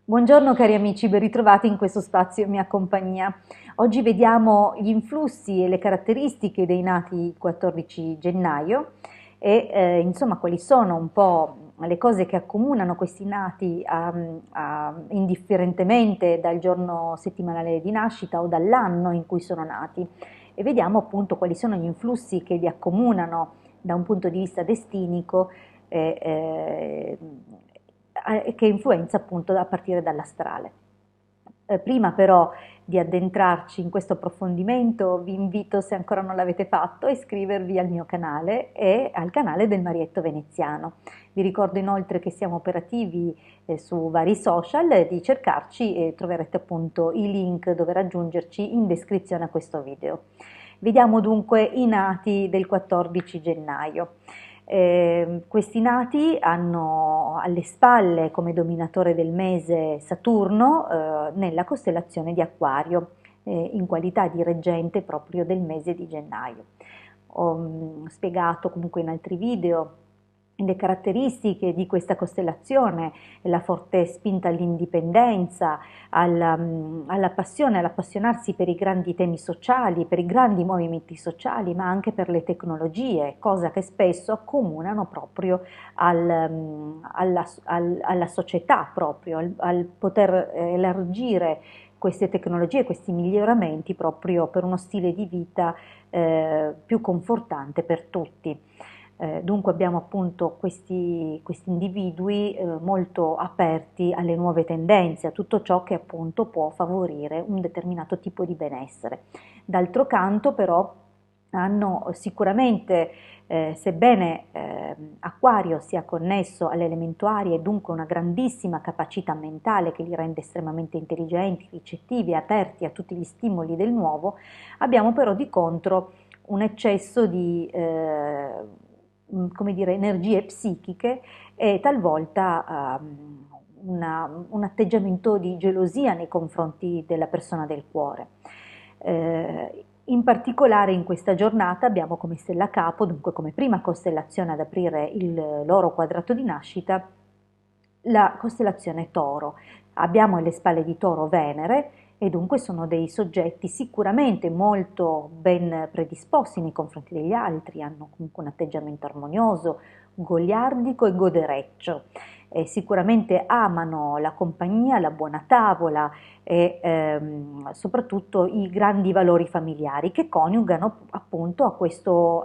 Buongiorno cari amici, ben ritrovati in questo spazio in mia compagnia. Oggi vediamo gli influssi e le caratteristiche dei nati il 14 gennaio e insomma quali sono un po' le cose che accomunano questi nati indifferentemente dal giorno settimanale di nascita o dall'anno in cui sono nati e vediamo appunto quali sono gli influssi che li accomunano da un punto di vista destinico che influenza appunto a partire dall'astrale. Prima però di addentrarci in questo approfondimento vi invito, se ancora non l'avete fatto, a iscrivervi al mio canale e al canale del Marietto Veneziano. Vi ricordo inoltre che siamo operativi su vari social, di cercarci e troverete appunto i link dove raggiungerci in descrizione a questo video. Vediamo dunque i nati del 14 gennaio. Questi nati hanno alle spalle come dominatore del mese Saturno nella costellazione di Acquario, in qualità di reggente proprio del mese di gennaio. Ho spiegato comunque in altri video le caratteristiche di questa costellazione, la forte spinta all'indipendenza, alla passione, all'appassionarsi per i grandi temi sociali, per i grandi movimenti sociali, ma anche per le tecnologie, cosa che spesso accomunano proprio alla società, proprio al poter elargire queste tecnologie, questi miglioramenti proprio per uno stile di vita più confortante per tutti. Dunque abbiamo appunto questi individui molto aperti alle nuove tendenze, a tutto ciò che appunto può favorire un determinato tipo di benessere. D'altro canto però hanno sicuramente, sebbene Acquario sia connesso all'elemento aria e dunque una grandissima capacità mentale che li rende estremamente intelligenti, ricettivi, aperti a tutti gli stimoli del nuovo, abbiamo però di contro un eccesso di come dire, energie psichiche e talvolta un atteggiamento di gelosia nei confronti della persona del cuore. In particolare in questa giornata abbiamo come stella capo, dunque come prima costellazione ad aprire il loro quadrato di nascita, la costellazione Toro. Abbiamo alle spalle di Toro Venere e dunque sono dei soggetti sicuramente molto ben predisposti nei confronti degli altri, hanno comunque un atteggiamento armonioso, goliardico e godereccio. Sicuramente amano la compagnia, la buona tavola e soprattutto i grandi valori familiari che coniugano appunto a questo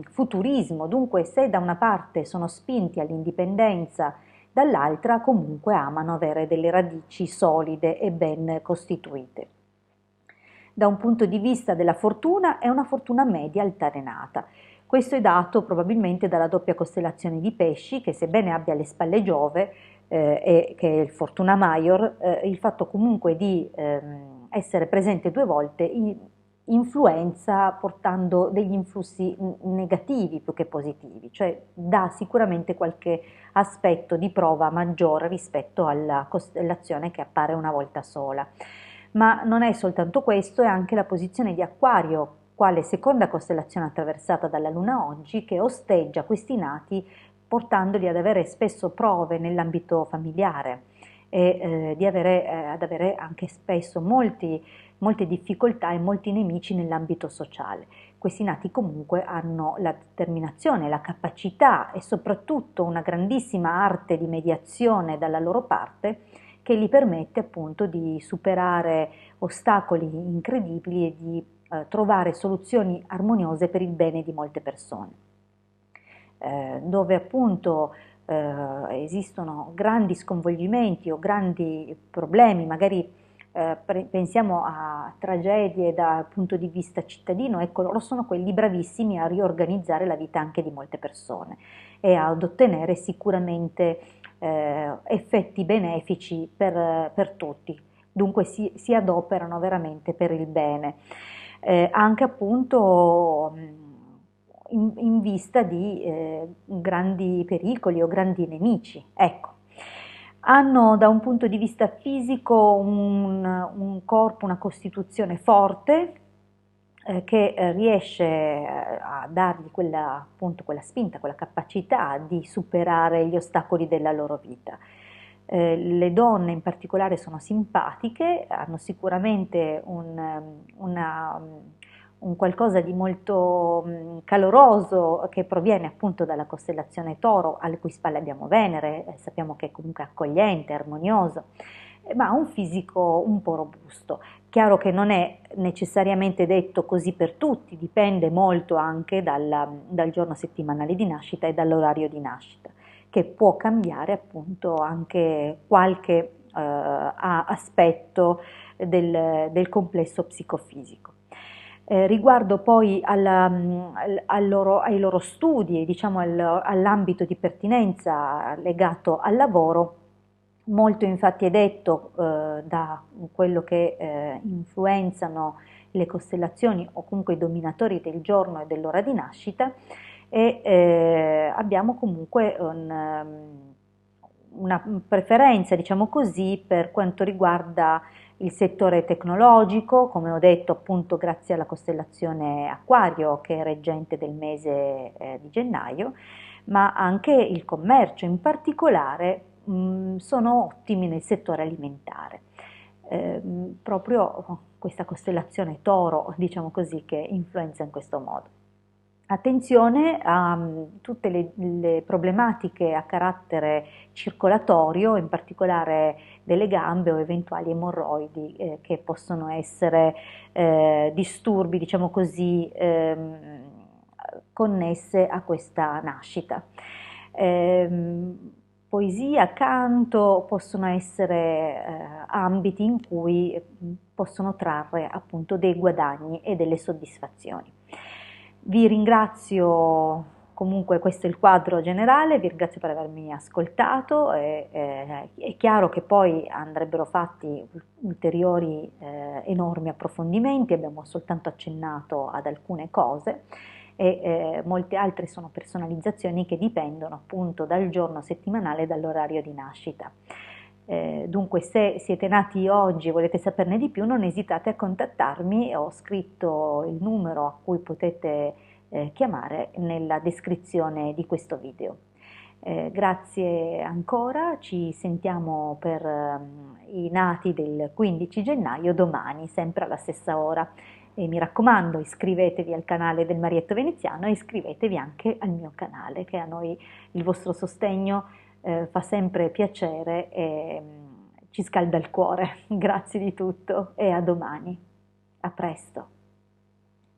futurismo. Dunque se da una parte sono spinti all'indipendenza, dall'altra comunque amano avere delle radici solide e ben costituite. Da un punto di vista della fortuna è una fortuna media altalenata. Questo è dato probabilmente dalla doppia costellazione di Pesci che sebbene abbia alle spalle Giove e che è il Fortuna Major, il fatto comunque di essere presente due volte influenza portando degli influssi negativi più che positivi, cioè dà sicuramente qualche aspetto di prova maggiore rispetto alla costellazione che appare una volta sola. Ma non è soltanto questo, è anche la posizione di Acquario, quale seconda costellazione attraversata dalla Luna oggi, che osteggia questi nati portandoli ad avere spesso prove nell'ambito familiare e ad avere anche spesso molte difficoltà e molti nemici nell'ambito sociale. Questi nati comunque hanno la determinazione, la capacità e soprattutto una grandissima arte di mediazione dalla loro parte che gli permette appunto di superare ostacoli incredibili e di trovare soluzioni armoniose per il bene di molte persone. Dove appunto esistono grandi sconvolgimenti o grandi problemi, magari pensiamo a tragedie dal punto di vista cittadino, ecco, loro sono quelli bravissimi a riorganizzare la vita anche di molte persone e ad ottenere sicuramente effetti benefici per tutti. Dunque si adoperano veramente per il bene, anche appunto in vista di grandi pericoli o grandi nemici. Ecco. Hanno da un punto di vista fisico un corpo, una costituzione forte che riesce a dargli appunto, quella spinta, quella capacità di superare gli ostacoli della loro vita. Le donne in particolare sono simpatiche, hanno sicuramente un qualcosa di molto caloroso che proviene appunto dalla costellazione Toro, alle cui spalle abbiamo Venere, sappiamo che è comunque accogliente, armonioso, ma ha un fisico un po' robusto. Chiaro che non è necessariamente detto così per tutti, dipende molto anche dal giorno settimanale di nascita e dall'orario di nascita, che può cambiare appunto anche qualche aspetto del complesso psicofisico. Riguardo poi ai loro studi, diciamo all'ambito di pertinenza legato al lavoro, molto infatti è detto da quello che influenzano le costellazioni o comunque i dominatori del giorno e dell'ora di nascita, e abbiamo comunque una preferenza, diciamo così, per quanto riguarda il settore tecnologico, come ho detto appunto grazie alla costellazione Acquario che è reggente del mese di gennaio, ma anche il commercio, in particolare sono ottimi nel settore alimentare. Proprio questa costellazione Toro, diciamo così, che influenza in questo modo. Attenzione a tutte le problematiche a carattere circolatorio, in particolare delle gambe o eventuali emorroidi che possono essere disturbi, diciamo così, connesse a questa nascita. Poesia, canto possono essere ambiti in cui possono trarre appunto dei guadagni e delle soddisfazioni. Vi ringrazio, comunque questo è il quadro generale, vi ringrazio per avermi ascoltato, è chiaro che poi andrebbero fatti ulteriori enormi approfondimenti, abbiamo soltanto accennato ad alcune cose e molte altre sono personalizzazioni che dipendono appunto dal giorno settimanale e dall'orario di nascita. Dunque se siete nati oggi e volete saperne di più non esitate a contattarmi, ho scritto il numero a cui potete chiamare nella descrizione di questo video. Grazie ancora, ci sentiamo per i nati del 15 gennaio domani, sempre alla stessa ora. E mi raccomando, iscrivetevi al canale del Marietto Veneziano e iscrivetevi anche al mio canale, che a noi il vostro sostegno fa sempre piacere e ci scalda il cuore. Grazie di tutto e a domani. A presto.